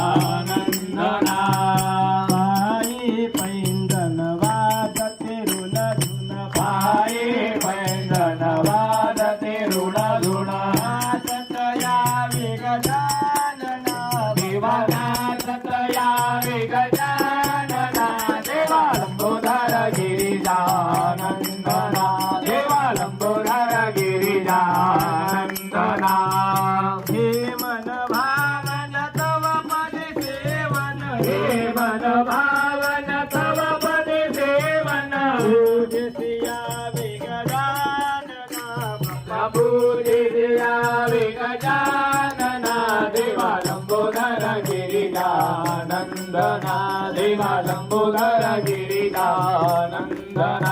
गिरिजानंदना पायी पैंजण वाजते ऋण धुन पायी पैंजण वाजते ऋण धुन नाचत यावे गजानना देवा नाचत यावे गजानना देवा लंबोदर गिरिजानंदना देवा लंबोदर गिरिजानंदना हे मन भावन तव पद सेवन हे मन भावन तव पद सेवन पूजिया गजानना पूजिया गजानना देवा लंबोदर गिरिजानंदना देवा लंबोदर गिरिजानंदना